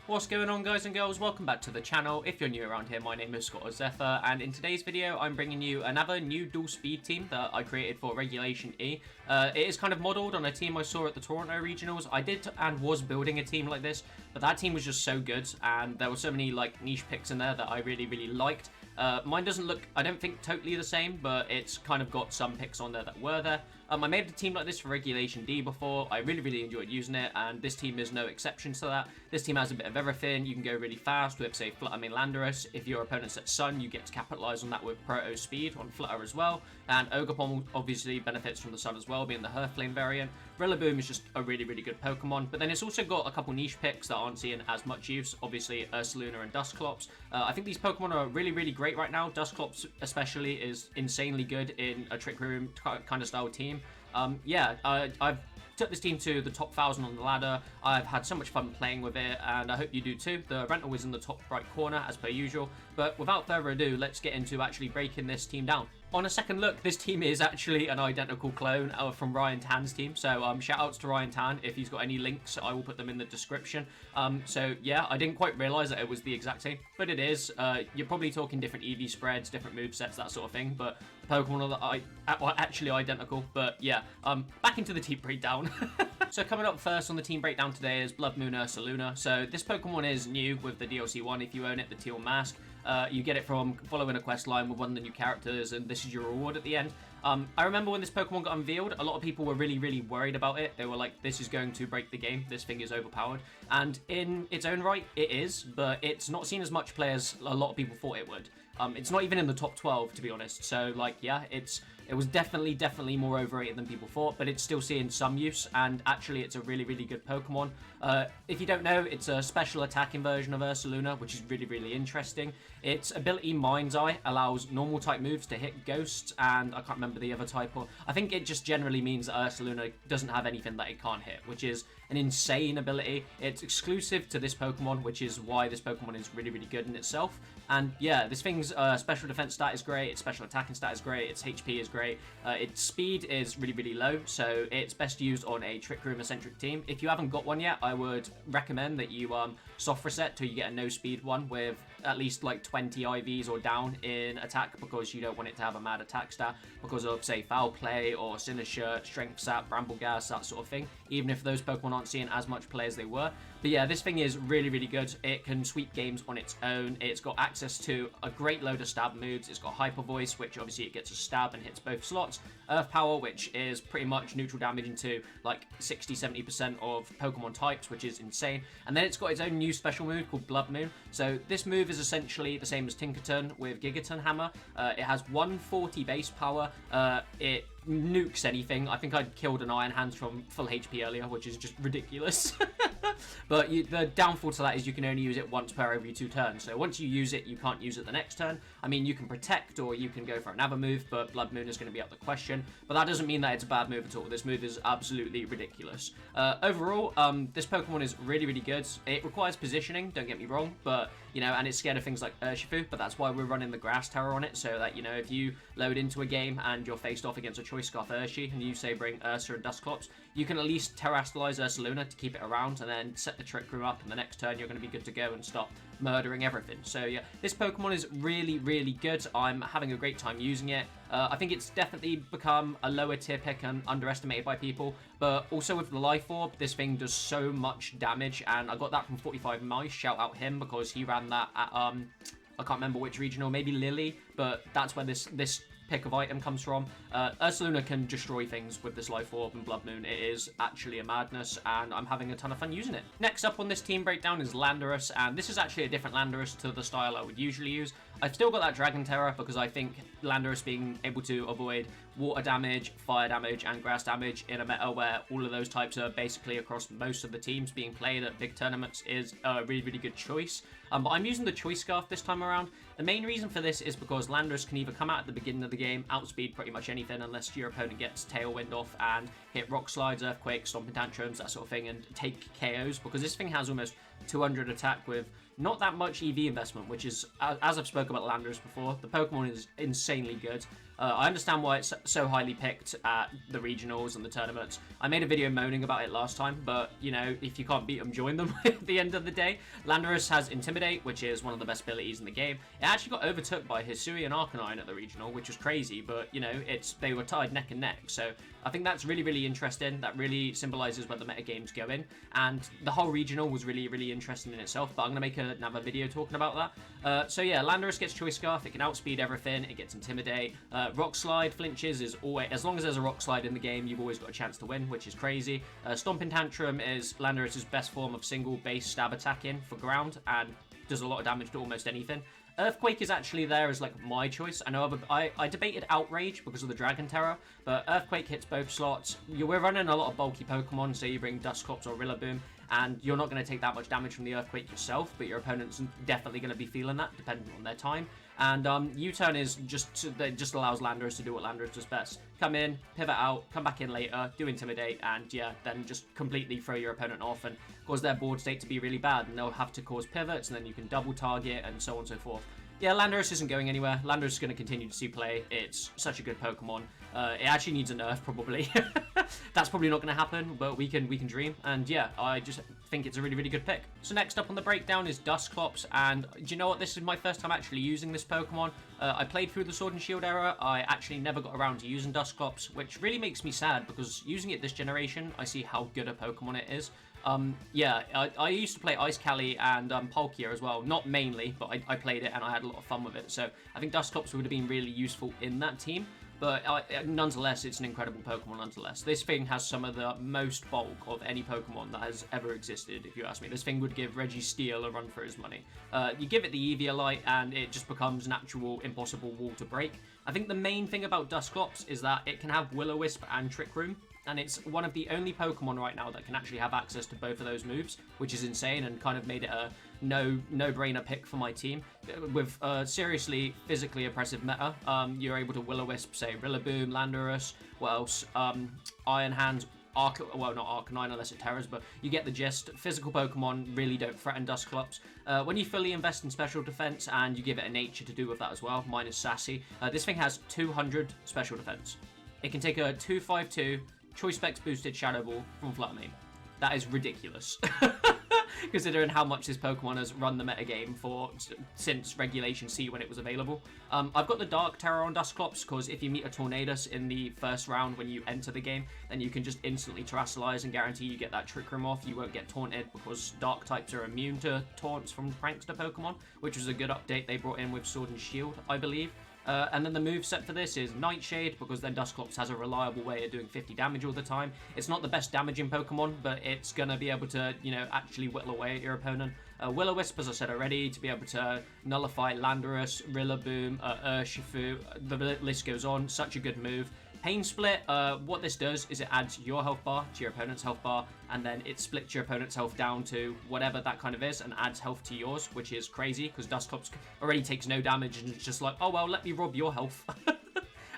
What's going on, guys and girls? Welcome back to the channel. If you're new around here, my name is Scott or Zephr, and in today's video I'm bringing you another new dual speed team that I created for Regulation E. It is kind of modelled on a team I saw at the Toronto Regionals. I did and was building a team like this, but that team was just so good, and there were so many like niche picks in there that I really liked. Mine doesn't look, I don't think, totally the same, but it's kind of got some picks on there that were there. I made a team like this for Regulation D before. I really enjoyed using it, and this team is no exception to that. This team has a bit of everything. You can go really fast with, say, Flutter Landorus. If your opponent's at Sun, you get to capitalize on that with Proto Speed on Flutter as well. And Ogerpon obviously benefits from the Sun as well, being the Hearthflame variant. Rillaboom is just a really good Pokemon, but then it's also got a couple niche picks that aren't seeing as much use. Obviously, Ursaluna and Dusclops. I think these Pokemon are really great right now. Dusclops especially is insanely good in a Trick Room kind of style team. I've took this team to the top 1,000 on the ladder. I've had so much fun playing with it, and I hope you do too. The rental is in the top right corner, as per usual. But without further ado, let's get into actually breaking this team down. On a second look, this team is actually an identical clone from Ryan Tan's team. So shout outs to Ryan Tan. If he's got any links, I will put them in the description. So yeah, I didn't quite realize that it was the exact same, but it is. You're probably talking different EV spreads, different movesets, that sort of thing. But the Pokemon are actually identical. But yeah, back into the team breakdown. So coming up first on the team breakdown today is Bloodmoon Ursaluna. So this Pokemon is new with the DLC 1 if you own it, the Teal mask. You get it from following a quest line with one of the new characters, and this is your reward at the end. I remember when this Pokemon got unveiled, a lot of people were really worried about it. They were like, this is going to break the game, this thing is overpowered. And in its own right, it is, but it's not seen as much play as a lot of people thought it would. It's not even in the top 12, to be honest. So, like, yeah, it was definitely more overrated than people thought, but it's still seeing some use, and actually it's a really good Pokemon. If you don't know, it's a special attacking version of Ursaluna, which is really interesting. Its ability Mind's Eye allows normal type moves to hit ghosts, and I can't remember the other type, or I think it just generally means that Ursaluna doesn't have anything that it can't hit, which is an insane ability. It's exclusive to this Pokemon, which is why this Pokemon is really good in itself. And yeah, this thing's special defense stat is great, its special attacking stat is great, its HP is great, its speed is really low, so it's best used on a Trick Room eccentric team. If you haven't got one yet, I would recommend that you soft reset till you get a no speed one with at least like 20 IVs or down in attack, because you don't want it to have a mad attack stat because of, say, Foul Play or Sinister, Strength Sap, Bramble Gas, that sort of thing, even if those Pokemon aren't seeing as much play as they were. But yeah, this thing is really good. It can sweep games on its own. It's got access to a great load of stab moves. It's got Hyper Voice, which obviously it gets a stab and hits both slots. Earth Power, which is pretty much neutral damage into like 60-70% of Pokemon types, which is insane. And then it's got its own new special move called Bloodmoon. So this move is essentially the same as Tinkerton with Gigaton Hammer. It has 140 base power. It nukes anything. I think I killed an Iron Hands from full HP earlier, which is just ridiculous. But the downfall to that is you can only use it once per every 2 turns. So once you use it, you can't use it the next turn. I mean, you can protect or you can go for another move, but Bloodmoon is going to be out the question. But that doesn't mean that it's a bad move at all. This move is absolutely ridiculous. Overall, this Pokemon is really good. It requires positioning, don't get me wrong, but, you know, and it's scared of things like Urshifu, but that's why we're running the Grass Terror on it, so that, you know, if you load into a game and you're faced off against a Choice Scarf Urshi, and you say bring Ursa and Dusclops, you can at least Terrastalize Ursaluna to keep it around, and then set the Trick Room up, and the next turn you're going to be good to go and stop murdering everything. So yeah, this Pokemon is really good. I'm having a great time using it. I think it's definitely become a lower tier pick and underestimated by people, but also with the Life Orb, this thing does so much damage, and I got that from 45 Mice, shout out him, because he ran that at, I can't remember which regional, maybe Lily, but that's where this pick of item comes from. Ursaluna can destroy things with this Life Orb and Bloodmoon. It is actually a madness, and I'm having a ton of fun using it. Next up on this team breakdown is Landorus, and this is actually a different Landorus to the style I would usually use. I've still got that Dragon Terror because I think Landorus being able to avoid water damage, fire damage, and grass damage in a meta where all of those types are basically across most of the teams being played at big tournaments is a really good choice. But I'm using the Choice Scarf this time around. The main reason for this is because Landorus can either come out at the beginning of the game, outspeed pretty much anything unless your opponent gets Tailwind off, and hit Rock Slides, Earthquakes, Stomping Tantrums, that sort of thing, and take KOs, because this thing has almost 200 attack with not that much EV investment, which is, as I've spoken about Landorus before, the Pokemon is insanely good. I understand why it's so highly picked at the regionals and the tournaments. I made a video moaning about it last time, but, you know, if you can't beat them, join them at the end of the day. Landorus has Intimidate, which is one of the best abilities in the game. It actually got overtook by Hisui and Arcanine at the regional, which was crazy, but, you know, they were tied neck and neck. So I think that's really, really interesting. That really symbolizes where the metagame's going. And the whole regional was really, really interesting in itself, but I'm going to make another video talking about that. So yeah, Landorus gets Choice Scarf. It can outspeed everything. It gets Intimidate. Rock Slide, flinches is always, as long as there's a Rock Slide in the game, you've always got a chance to win, which is crazy. Stomping Tantrum is Landorus' best form of single base stab attacking for ground and does a lot of damage to almost anything. Earthquake is actually there as like my choice. I know I debated Outrage because of the Dragon Terror, but Earthquake hits both slots. We're running a lot of bulky Pokemon, so you bring Dusclops or Rillaboom, and you're not going to take that much damage from the Earthquake yourself, but your opponent's definitely going to be feeling that, depending on their time. And U-turn is just allows Landorus to do what Landorus does best. Come in, pivot out, come back in later, do Intimidate, and yeah, then just completely throw your opponent off and cause their board state to be really bad, and they'll have to cause pivots, and then you can double target, and so on and so forth. Yeah, Landorus isn't going anywhere. Landorus is going to continue to see play. It's such a good Pokemon. It actually needs a nerf, probably. That's probably not going to happen, but we can dream. And yeah, I just think it's a really, really good pick. So next up on the breakdown is Dusclops, and do you know what? This is my first time actually using this Pokemon. I played through the Sword and Shield era. I actually never got around to using Dusclops, which really makes me sad because using it this generation, I see how good a Pokemon it is. Yeah, I used to play Ice Cali and Palkia as well. Not mainly, but I played it and I had a lot of fun with it. So I think Dusclops would have been really useful in that team. But nonetheless, it's an incredible Pokemon nonetheless. This thing has some of the most bulk of any Pokemon that has ever existed, if you ask me. This thing would give Registeel a run for his money. You give it the Eviolite and it just becomes an actual impossible wall to break. I think the main thing about Dusclops is that it can have Will-O-Wisp and Trick Room. And it's one of the only Pokemon right now that can actually have access to both of those moves, which is insane and kind of made it a no-brainer pick for my team. With seriously physically oppressive meta, you're able to Will-O-Wisp, say, Rillaboom, Landorus, what else? Iron Hands, well, not Arcanine unless it terrors, but you get the gist. Physical Pokemon really don't threaten Dusclops. When you fully invest in special defense and you give it a nature to do with that as well, minus Sassy, this thing has 200 special defense. It can take a 2/5/2 Choice Specs boosted Shadow Ball from Flutter. That is ridiculous. Considering how much this Pokemon has run the metagame since Regulation C when it was available. I've got the Dark Terror on Dusclops because if you meet a Tornadus in the first round when you enter the game, then you can just instantly Terrasilize and guarantee you get that Trick Room off. You won't get taunted because Dark types are immune to taunts from Prankster Pokemon, which was a good update they brought in with Sword and Shield, I believe. And then the moveset for this is Nightshade, because then Dusclops has a reliable way of doing 50 damage all the time. It's not the best damaging Pokemon, but it's going to be able to, you know, actually whittle away at your opponent. Will-O-Wisp, as I said already, to be able to nullify Landorus, Rillaboom, Urshifu, the list goes on. Such a good move. Pain Split, what this does is it adds your health bar to your opponent's health bar, and then it splits your opponent's health down to whatever that kind of is, and adds health to yours, which is crazy, because Dusclops already takes no damage, and it's just like, oh well, let me rob your health.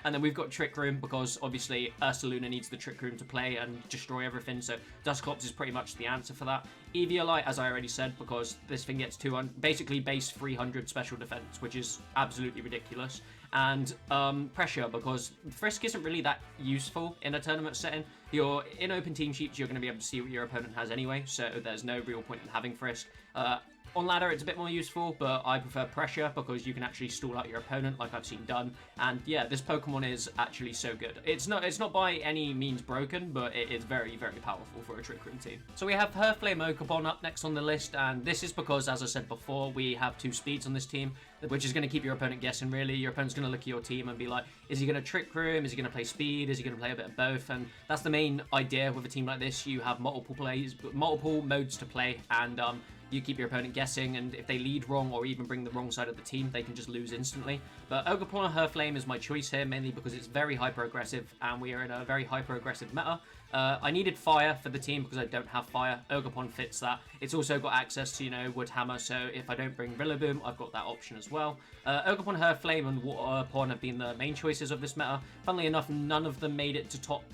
And then we've got Trick Room, because obviously Ursaluna needs the Trick Room to play and destroy everything, so Dusclops is pretty much the answer for that. Eviolite, as I already said, because this thing gets 200, basically base 300 special defense, which is absolutely ridiculous. And Pressure, because Frisk isn't really that useful in a tournament setting. You're in open team sheets, you're going to be able to see what your opponent has anyway, so there's no real point in having Frisk. On ladder, it's a bit more useful, but I prefer Pressure because you can actually stall out your opponent, like I've seen done. And yeah, this Pokemon is actually so good. It's not by any means broken, but it is very, very powerful for a Trick Room team. So we have Hearthflame Ogerpon up next on the list, and this is because, as I said before, we have 2 speeds on this team, which is going to keep your opponent guessing, really. Your opponent's going to look at your team and be like, is he going to Trick Room? Is he going to play speed? Is he going to play a bit of both? And that's the main idea with a team like this. You have multiple modes to play, and you keep your opponent guessing, and if they lead wrong or even bring the wrong side of the team, they can just lose instantly. But Ogerpon or Hearthflame is my choice here, mainly because it's very hyper-aggressive, and we are in a very hyper-aggressive meta. I needed Fire for the team because I don't have Fire. Ogerpon fits that. It's also got access to, you know, Wood Hammer, so if I don't bring Rillaboom, I've got that option as well. Ogerpon, Hearthflame, and Waterpon have been the main choices of this meta. Funnily enough, none of them made it to top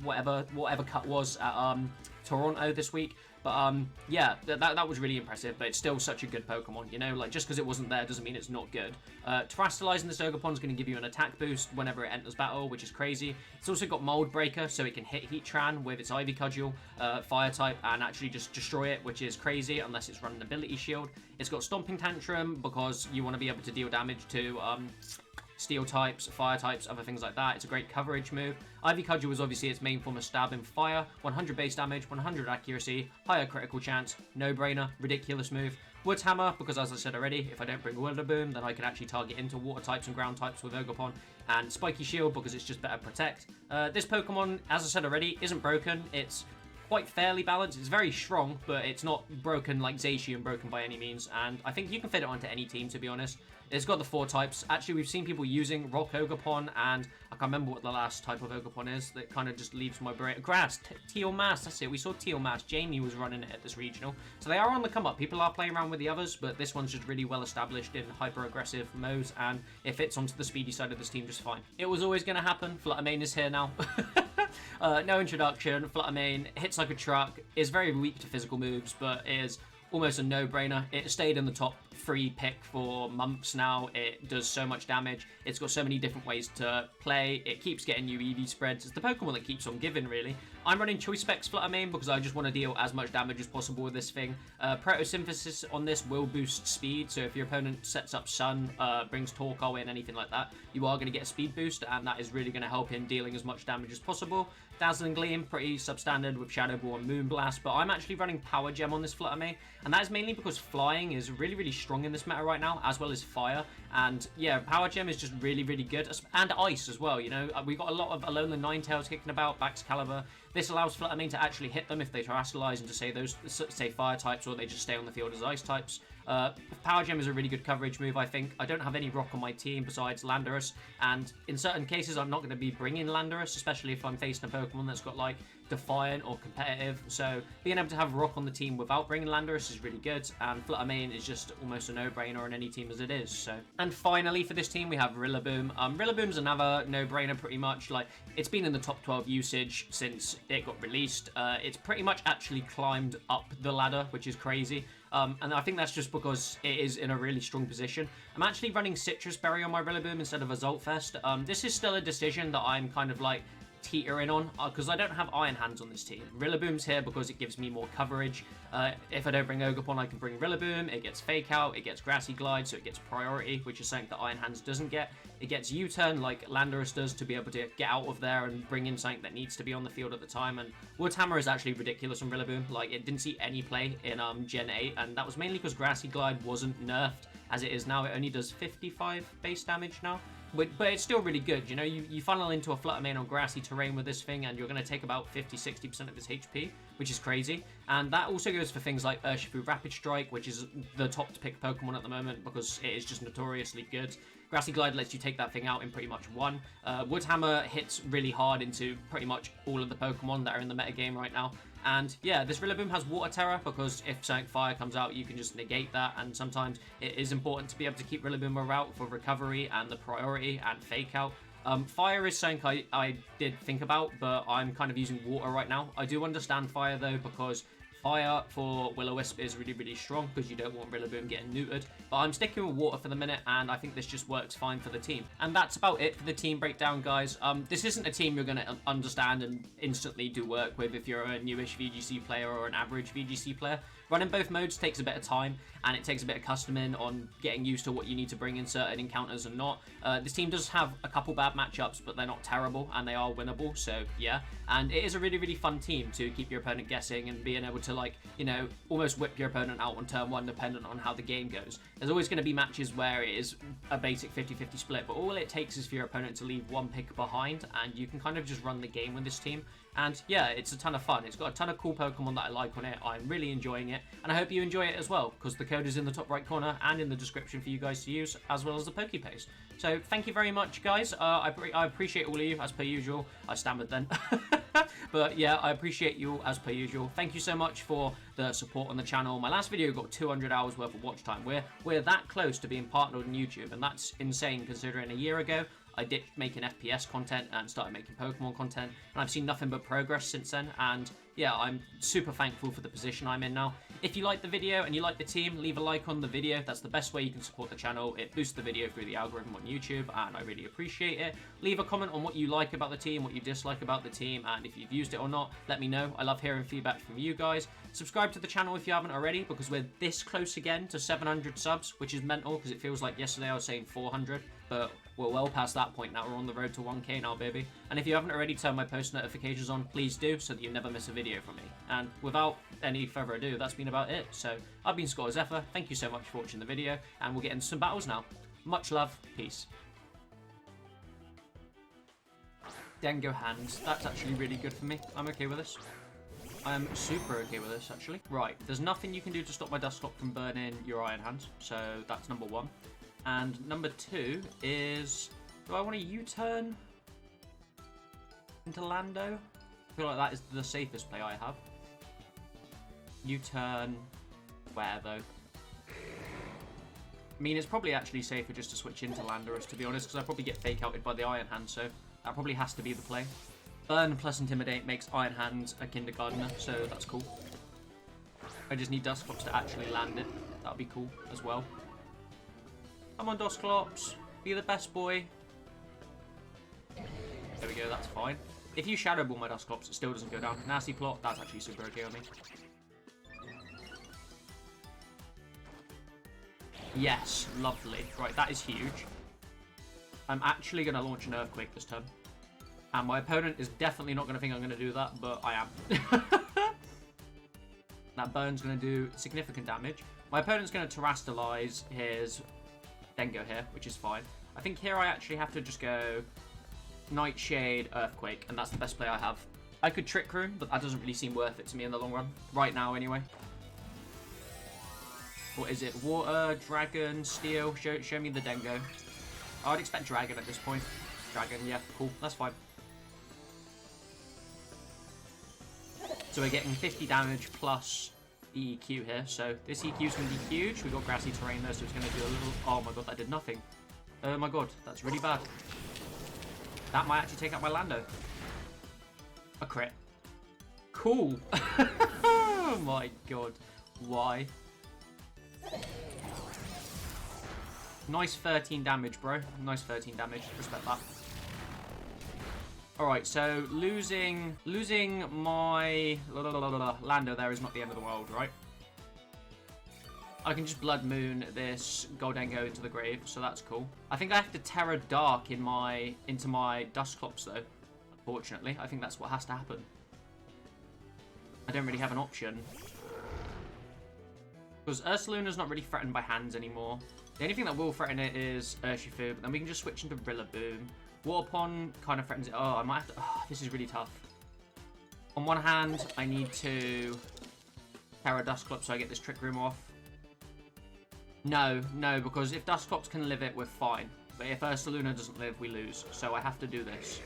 whatever cut was at Toronto this week. But yeah, that was really impressive, but it's still such a good Pokemon, you know? Like, just because it wasn't there doesn't mean it's not good. Terastallizing this Ogerpon is going to give you an attack boost whenever it enters battle, which is crazy. It's also got Mold Breaker, so it can hit Heatran with its Ivy Cudgel, Fire type, and actually just destroy it, which is crazy, unless it's running Ability Shield. It's got Stomping Tantrum, because you want to be able to deal damage to Steel types, Fire types, other things like that. It's a great coverage move. Ivy Cudgel was obviously its main form of stab in fire. 100 base damage, 100 accuracy, higher critical chance, no-brainer, ridiculous move. Woods Hammer, because as I said already, if I don't bring Willaboom, then I can actually target into water types and ground types with Ogerpon. And Spiky Shield, because it's just better protect. This Pokemon, as I said already, isn't broken. It's quite fairly balanced. It's very strong, but it's not broken like Zacian broken by any means, and I think you can fit it onto any team, to be honest. It's got the 4 types. Actually, we've seen people using Rock Ogerpon, and I can't remember what the last type of Ogerpon is. That kind of just leaves my brain. Grass, Teal Mass, that's it. We saw Teal Mass. Jamie was running it at this regional. So they are on the come up. People are playing around with the others, but this one's just really well established in hyper-aggressive modes, and it fits onto the speedy side of this team just fine. It was always going to happen. Fluttermane is here now. No introduction. Fluttermane hits like a truck, is very weak to physical moves, but is almost a no-brainer. It stayed in the top 3 pick for months now. It does so much damage. It's got so many different ways to play. It keeps getting new EV spreads. It's the Pokemon that keeps on giving, really. I'm running Choice Specs Fluttermane because I just want to deal as much damage as possible with this thing. Protosynthesis on this will boost speed, so if your opponent sets up Sun, brings Torkoal in, anything like that, you are going to get a speed boost, and that is really going to help him dealing as much damage as possible. Dazzling Gleam, pretty substandard with Shadow Ball and Moonblast, but I'm actually running Power Gem on this Fluttermane, and that is mainly because Flying is really, really strong in this meta right now, as well as Fire, and yeah, Power Gem is just really, really good, and Ice as well, you know. We got a lot of Alolan Ninetales kicking about, Baxcalibur. This allows Fluttermane to actually hit them if they Terastallize into, say Fire types, or they just stay on the field as Ice types. Power Gem is a really good coverage move, I think. I don't have any Rock on my team besides Landorus, and in certain cases I'm not going to be bringing Landorus, especially if I'm facing a Pokemon that's got like Defiant or Competitive, so being able to have Rock on the team without bringing Landorus is really good, and Fluttermane is just almost a no-brainer on any team as it is. So, and finally for this team we have Rillaboom. Rillaboom's another no-brainer pretty much. Like, it's been in the top 12 usage since it got released. It's pretty much actually climbed up the ladder, which is crazy. And I think that's just because it is in a really strong position. I'm actually running Citrus Berry on my Rillaboom instead of a Zoltfest. This is still a decision that I'm kind of like teetering on, because I don't have Iron Hands on this team. Rillaboom's here because it gives me more coverage. If I don't bring Ogerpon, I can bring Rillaboom. It gets Fake Out, it gets Grassy Glide, so it gets priority, which is something that Iron Hands doesn't get. It gets U-Turn like Landorus does to be able to get out of there and bring in something that needs to be on the field at the time. And Woods Hammer is actually ridiculous on Rillaboom. Like, it didn't see any play in Gen 8, and that was mainly because Grassy Glide wasn't nerfed as it is now. It only does 55 base damage now. But it's still really good, you know. You funnel into a Fluttermane on grassy terrain with this thing, and you're going to take about 50-60% of his HP, which is crazy. And that also goes for things like Urshifu Rapid Strike, which is the top to pick Pokemon at the moment because it is just notoriously good. Grassy Glide lets you take that thing out in pretty much one. Wood Hammer hits really hard into pretty much all of the Pokemon that are in the metagame right now. And yeah, this Rillaboom has Water Terror because if something Fire comes out, you can just negate that. And sometimes it is important to be able to keep Rillaboom around for recovery and the priority and Fake Out. Fire is something I did think about, but I'm kind of using Water right now. I do understand Fire though, because Fire for Will-O-Wisp is really, really strong because you don't want Rillaboom getting neutered. But I'm sticking with Water for the minute, and I think this just works fine for the team. And that's about it for the team breakdown, guys. This isn't a team you're going to understand and instantly do work with if you're a newish VGC player or an average VGC player. Running both modes takes a bit of time, and it takes a bit of customing on getting used to what you need to bring in certain encounters and not. This team does have a couple bad matchups, but they're not terrible, and they are winnable, so yeah. And it is a really, really fun team to keep your opponent guessing and being able to, like, you know, almost whip your opponent out on turn one dependent on how the game goes. There's always going to be matches where it is a basic 50-50 split, but all it takes is for your opponent to leave one pick behind, and you can kind of just run the game with this team. And yeah, it's a ton of fun. It's got a ton of cool Pokemon that I like on it. I'm really enjoying it, and I hope you enjoy it as well, because the code is in the top right corner and in the description for you guys to use, as well as the PokePaste. So thank you very much, guys. I appreciate all of you, as per usual. I stammered then. But yeah, I appreciate you as per usual. Thank you so much for the support on the channel. My last video got 200 hours worth of watch time. We're that close to being partnered on YouTube, and that's insane considering a year ago I ditched making FPS content and started making Pokemon content, and I've seen nothing but progress since then, and yeah, I'm super thankful for the position I'm in now. If you like the video and you like the team, leave a like on the video. That's the best way you can support the channel. It boosts the video through the algorithm on YouTube, and I really appreciate it. Leave a comment on what you like about the team, what you dislike about the team, and if you've used it or not, let me know. I love hearing feedback from you guys. Subscribe to the channel if you haven't already, because we're this close again to 700 subs, which is mental, because it feels like yesterday I was saying 400, but we're well past that point now. We're on the road to 1k now, baby. And if you haven't already turned my post notifications on, please do, so that you never miss a video from me. And without any further ado, that's been about it. So I've been Zephr. Thank you so much for watching the video, and we'll get into some battles now. Much love. Peace. Dengo hands. That's actually really good for me. I'm okay with this. I'm super okay with this, actually. Right, there's nothing you can do to stop my Dusclops from burning your Iron Hands, so that's number one. And number two is, do I want to U-turn into Lando? I feel like that is the safest play I have. U-turn where, though? I mean, it's probably actually safer just to switch into Landorus, to be honest, because I probably get fake-outed by the Iron Hand, so that probably has to be the play. Burn plus Intimidate makes Iron Hands a Kindergartner, so that's cool. I just need Dusclops to actually land it. That would be cool as well. Come on, Dusclops. Be the best boy. There we go, that's fine. If you Shadow Ball my Dusclops, it still doesn't go down. Nasty plot, that's actually super okay on me. Yes, lovely. Right, that is huge. I'm actually going to launch an Earthquake this turn. And my opponent is definitely not going to think I'm going to do that, but I am. That burn's going to do significant damage. My opponent's going to Terrastalize his Dengo here, which is fine. I think here I actually have to just go Nightshade, Earthquake, and that's the best play I have. I could Trick Room, but that doesn't really seem worth it to me in the long run. Right now, anyway. What is it? Water, Dragon, Steel? Show me the Dengo. I'd expect Dragon at this point. Dragon, yeah, cool. That's fine. So we're getting 50 damage plus the EQ here. So this EQ is going to be huge. We've got grassy terrain there, so it's going to do a little... Oh my god, that did nothing. Oh my god, that's really bad. That might actually take out my Lando. A crit. Cool. Oh my god. Why? Nice 13 damage, bro. Nice 13 damage. Respect that. Alright, so losing my Lando there is not the end of the world, right? I can just Bloodmoon this Goldengo into the grave, so that's cool. I think I have to Terra Dark into my Dusclops, though. Unfortunately, I think that's what has to happen. I don't really have an option. Because Ursaluna's not really threatened by hands anymore. The only thing that will threaten it is Urshifu, but then we can just switch into Rillaboom. Waterpon kind of threatens it. Oh, I might have to... Oh, this is really tough. On one hand, I need to Terra Dusclops so I get this Trick Room off. No, because if Dusclops can live it, we're fine. But if Ursaluna doesn't live, we lose. So I have to do this.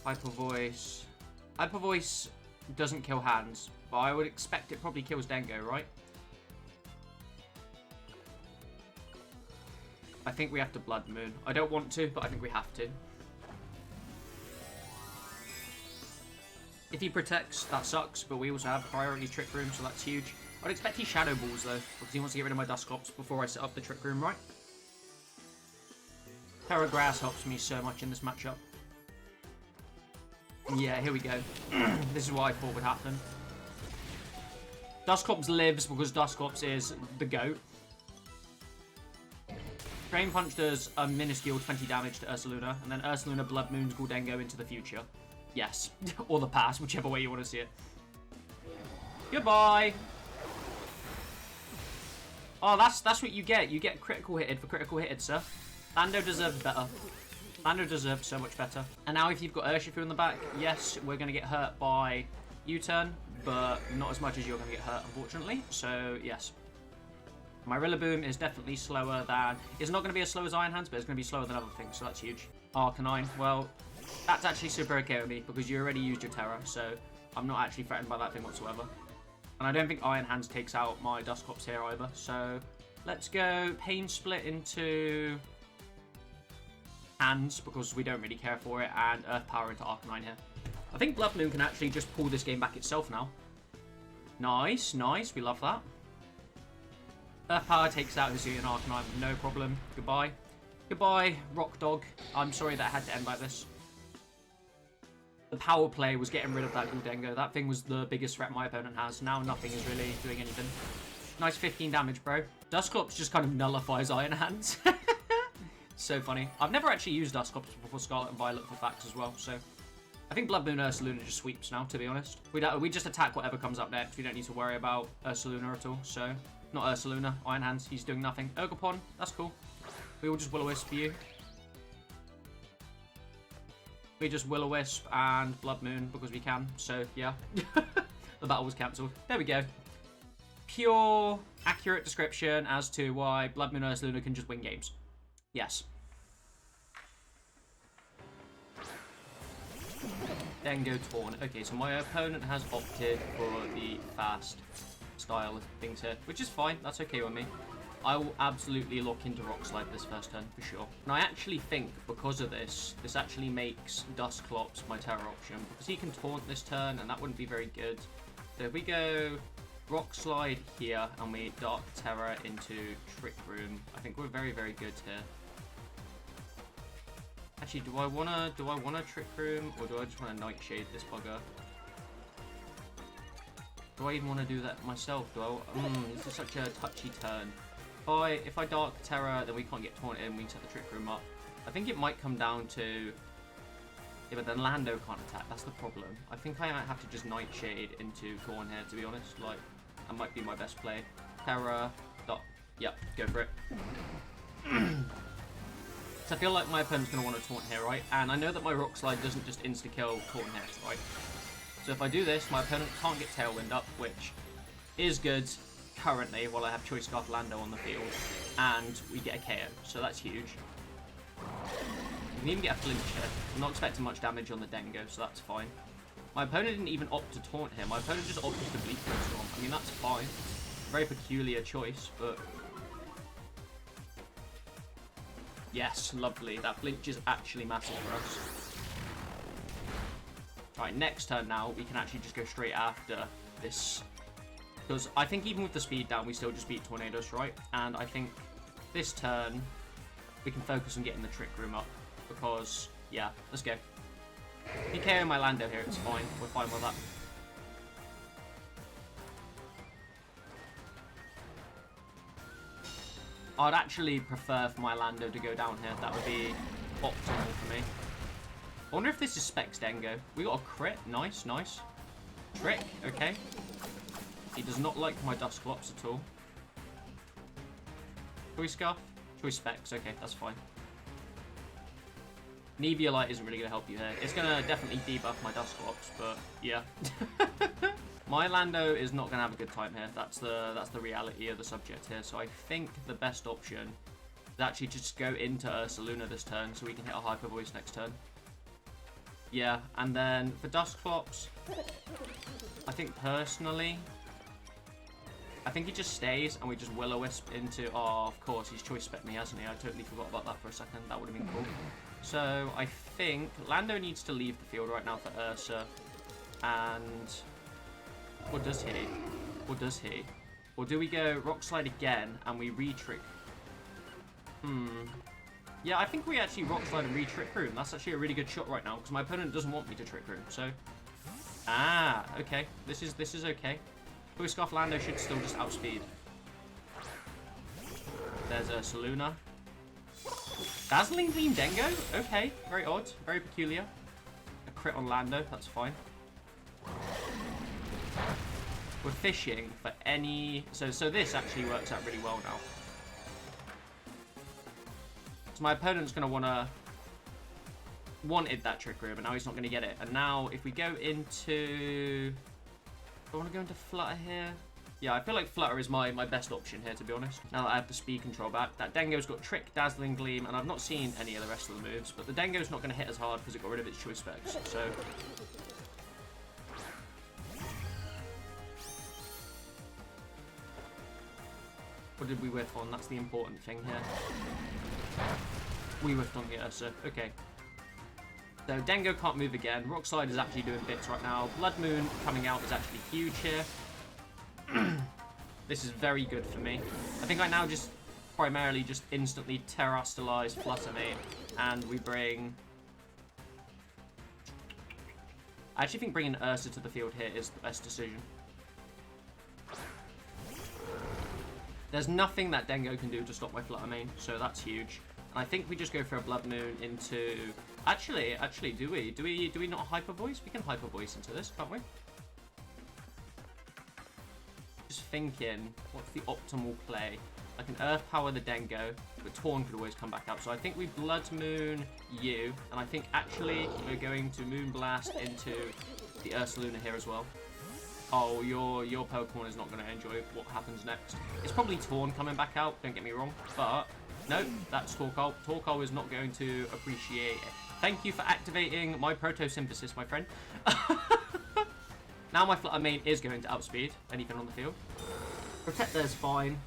Hyper Voice. Hyper Voice doesn't kill hands, but I would expect it probably kills Dengo, right? I think we have to Bloodmoon. I don't want to, but I think we have to. If he protects, that sucks, but we also have priority Trick Room, so that's huge. I'd expect he Shadow Balls, though, because he wants to get rid of my Dusclops before I set up the Trick Room, right? Terra Grass helps me so much in this matchup. Yeah, here we go. This is what I thought would happen. Dusclops lives because Dusclops is the GOAT. Drain Punch does a minuscule 20 damage to Ursaluna, and then Ursaluna Bloodmoons Goldengo into the future. Yes. Or the past, whichever way you want to see it. Goodbye! Oh, that's what you get. You get critical hitted for critical hitted, sir. Lando deserves better. Lando deserves so much better. And now if you've got Urshifu in the back, yes, we're going to get hurt by U-turn, but not as much as you're going to get hurt, unfortunately. So, yes. My Rillaboom is definitely slower than... It's not going to be as slow as Iron Hands, but it's going to be slower than other things, so that's huge. Arcanine, well, that's actually super okay with me, because you already used your Terra, so I'm not actually threatened by that thing whatsoever. And I don't think Iron Hands takes out my Dusclops here either, so Let's go Pain Split into Hands, because we don't really care for it, and Earth Power into Arcanine here. I think Bloodmoon can actually just pull this game back itself now. Nice, nice. We love that. Earth Power takes out Hisuian Arcanine, no problem. Goodbye. Goodbye, Rock Dog. I'm sorry that had to end like this. The power play was getting rid of that Guldengo. That thing was the biggest threat my opponent has. Now nothing is really doing anything. Nice 15 damage, bro. Dusclops just kind of nullifies Iron Hands. So funny. I've never actually used Dusclops before Scarlet and Violet for facts as well, so... I think Bloodmoon Ursaluna just sweeps now, to be honest. We just attack whatever comes up next. We don't need to worry about Ursaluna at all, so... Not Ursaluna, Iron Hands, he's doing nothing. Ogerpon, that's cool. We will just Will-O-Wisp for you. We just Will-O-Wisp and Bloodmoon because we can, so yeah. The battle was cancelled. There we go. Pure, accurate description as to why Bloodmoon Ursaluna can just win games. Yes. Then go Taunt. Okay, so my opponent has opted for the fast style of things here, which is fine. That's okay with me. I will absolutely lock into Rock Slide this first turn, for sure. And I actually think, because of this, this actually makes Dusclops my terror option, because he can Taunt this turn, and that wouldn't be very good. So if we go Rock Slide here, and we Dark Terror into Trick Room, I think we're very, very good here. Actually, do I wanna Trick Room, or do I just wanna Nightshade this bugger? Do I even want to do that myself? This is such a touchy turn. If I Dark Terror, then we can't get Taunted in, we set the Trick Room up. I think it might come down to... Yeah, but then Lando can't attack, that's the problem. I think I might have to just Nightshade into Thorn here, to be honest. Like, that might be my best play. Terror, yep, go for it. So I feel like my opponent's going to want to Taunt here, right? And I know that my Rock Slide doesn't just insta-kill Taunt here, right? So if I do this, my opponent can't get Tailwind up, which is good currently while I have Choice Scarf Lando on the field. And we get a KO, so that's huge. We can even get a flinch here. I'm not expecting much damage on the Dengo, so that's fine. My opponent didn't even opt to Taunt here. My opponent just opted to Bleak Storm. I mean, that's fine. Very peculiar choice, but... Yes, lovely. That flinch is actually massive for us. Right, next turn now, we can actually just go straight after this. Because I think even with the speed down, we still just beat Tornadus, right? And I think this turn, we can focus on getting the Trick Room up. Because, yeah, let's go. If you KO my Lando here, it's fine. We're fine with that. I'd actually prefer for my Lando to go down here. That would be optimal for me. I wonder if this is Specs Dengo. We got a crit. Nice, nice. Trick, okay. He does not like my Dusclops at all. Choice Scarf? Choice Specs, okay, that's fine. Neviolite isn't really going to help you here. It's going to definitely debuff my Dusclops, but yeah. My Lando is not going to have a good time here. That's the reality of the subject here. So I think the best option is actually just go into Ursaluna this turn so we can hit a Hyper Voice next turn. Yeah, and then for Dusclops, I think personally, I think he just stays and we just Will-O-Wisp into... Oh, of course, he's Choice Spec me, hasn't he? I totally forgot about that for a second. That would have been cool. So I think Lando needs to leave the field right now for Ursa. And... What does he? What does he? Or do we go Rock Slide again and we re-trick? Yeah, I think we actually Rock Slide and re-Trick Room. That's actually a really good shot right now because my opponent doesn't want me to Trick Room. So, okay. This is okay. Choice Scarf Lando should still just outspeed. There's a Ursaluna. Dazzling Gleam Dengo? Okay, very odd, very peculiar. A crit on Lando, that's fine. We're fishing for any... So this actually works out really well now. So my opponent's going to wanted that Trick Room, but now he's not going to get it. And now if we go into... Do I want to go into Flutter here? Yeah, I feel like Flutter is my best option here, to be honest. Now that I have the speed control back. That Dengo's got Trick, Dazzling Gleam, and I've not seen any of the rest of the moves. But the Dengo's not going to hit as hard because it got rid of its Choice Specs. So... What did we whiff on? That's the important thing here. We whiffed on the Ursa. Okay. So Dengo can't move again. Rock Slide is actually doing bits right now. Bloodmoon coming out is actually huge here. This is very good for me. I think I now just primarily just instantly terrestrialize Flutter, mate. And we bring... I actually think bringing Ursa to the field here is the best decision. There's nothing that Dengo can do to stop my Flutter main, so that's huge. And I think we just go for a Bloodmoon into... Actually, do we? Do we not Hyper Voice? We can Hyper Voice into this, can't we? Just thinking, what's the optimal play? I can Earth Power the Dengo, but Torn could always come back up. So I think we Bloodmoon you, and I think actually we're going to Moonblast into the Ursaluna here as well. Oh, your Pokemon is not going to enjoy what happens next. It's probably Torn coming back out, don't get me wrong, but no, that's Torkoal. Torkoal is not going to appreciate it. Thank you for activating my Protosynthesis, my friend. Now my Flutter main is going to outspeed anything on the field. Protect there is fine.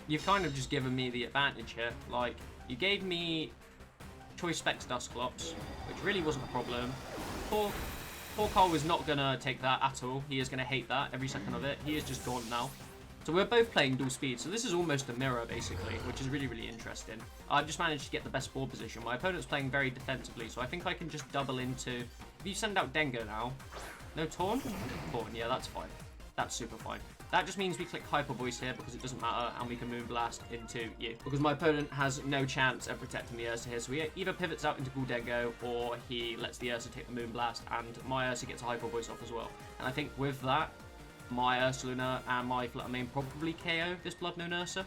You've kind of just given me the advantage here. Like, you gave me Choice Specs Dusclops, which really wasn't a problem. Torkoal is not going to take that at all. He is going to hate that every second of it. He is just gone now. So we're both playing dual speed. So this is almost a mirror, basically, which is really, really interesting. I've just managed to get the best board position. My opponent's playing very defensively, so I think I can just double into... If you send out Dengo now... No Torn? Torn, yeah, that's fine. That's super fine. That just means we click Hyper Voice here because it doesn't matter, and we can Moonblast into you. Because my opponent has no chance of protecting the Ursa here, so he either pivots out into Guldengo, or he lets the Ursa take the Moonblast, and my Ursa gets a Hyper Voice off as well. And I think with that, my Ursaluna and my Flutter main probably KO this Bloodmoon Ursa.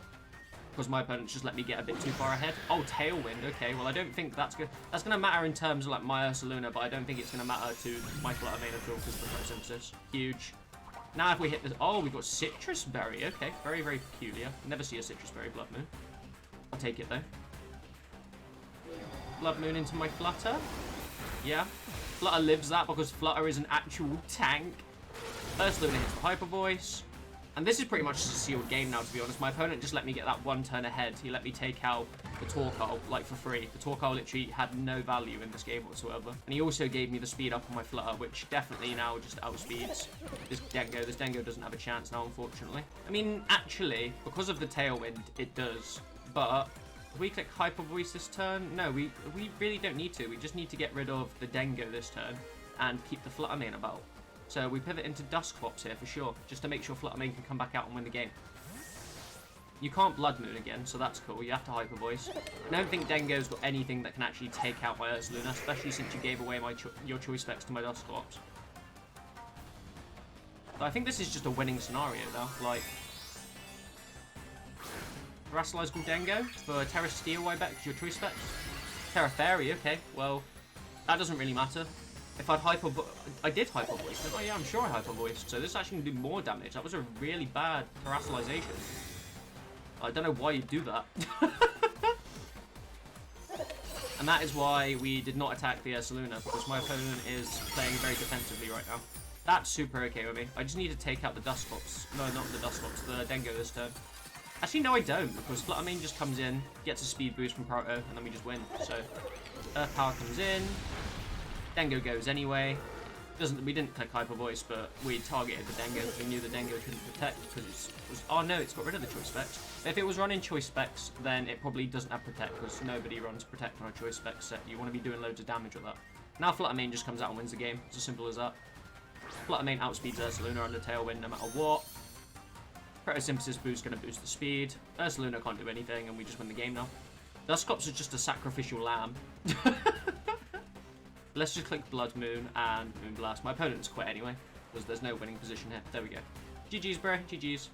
Because my opponent just let me get a bit too far ahead. Oh, Tailwind, okay. Well, I don't think that's good. That's going to matter in terms of like my Ursaluna, but I don't think it's going to matter to my Flutter main at all because of the Photosynthesis. Huge. Now if we hit this... Oh, we've got Citrus Berry. Okay, very, very peculiar. Never see a Citrus Berry Bloodmoon. I'll take it, though. Bloodmoon into my Flutter. Yeah. Flutter lives that because Flutter is an actual tank. Ursaluna hits the Hyper Voice. And this is pretty much just a sealed game now, to be honest. My opponent just let me get that one turn ahead. He let me take out the Torkoal, like, for free. The Torkoal literally had no value in this game whatsoever. And he also gave me the speed up on my Flutter, which definitely now just outspeeds this Dengo. This Dengo doesn't have a chance now, unfortunately. I mean, actually, because of the Tailwind, it does. But if we click Hyper Voice this turn, no, we really don't need to. We just need to get rid of the Dengo this turn and keep the Flutter main about. So we pivot into Dusclops here for sure, just to make sure Flutter main can come back out and win the game. You can't Bloodmoon again, so that's cool. You have to Hyper Voice. I don't think Dengo's got anything that can actually take out my Ursaluna, especially since you gave away your Choice Specs to my Dusclops. So I think this is just a winning scenario now. Like, Terrasilize Guldengo for Terra Steel, I bet, because your Choice Specs. Terra Fairy, okay, well, that doesn't really matter. If I'd I did Hyper Voice. Oh yeah, I'm sure I Hyper Voiced. So this actually can do more damage. That was a really bad Terrasilization. I don't know why you'd do that. And that is why we did not attack the Ursaluna, because my opponent is playing very defensively right now. That's super okay with me. I just need to take out the Dusclops. No, not the Dusclops, the Dengo this turn. Actually, no I don't, because Flutter main just comes in, gets a speed boost from Proto, and then we just win. So, Earth Power comes in. Dengo goes anyway. We didn't click Hyper Voice, but we targeted the Dengo because we knew the Dengo couldn't protect because it was... Oh no, it's got rid of the Choice Specs. If it was running Choice Specs, then it probably doesn't have Protect because nobody runs Protect on a Choice Specs set. You want to be doing loads of damage with that. Now Flutter main just comes out and wins the game. It's as simple as that. Flutter main outspeeds Ursaluna under Tailwind no matter what. Protosynthesis boost is going to boost the speed. Ursaluna can't do anything and we just win the game now. Dusclops is just a sacrificial lamb. Let's just click Bloodmoon and Moonblast. My opponent's quit anyway, because there's no winning position here. There we go. GG's, bro. GG's.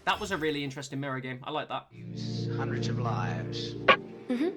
That was a really interesting mirror game. I like that. Hundreds of lives. Mm-hmm.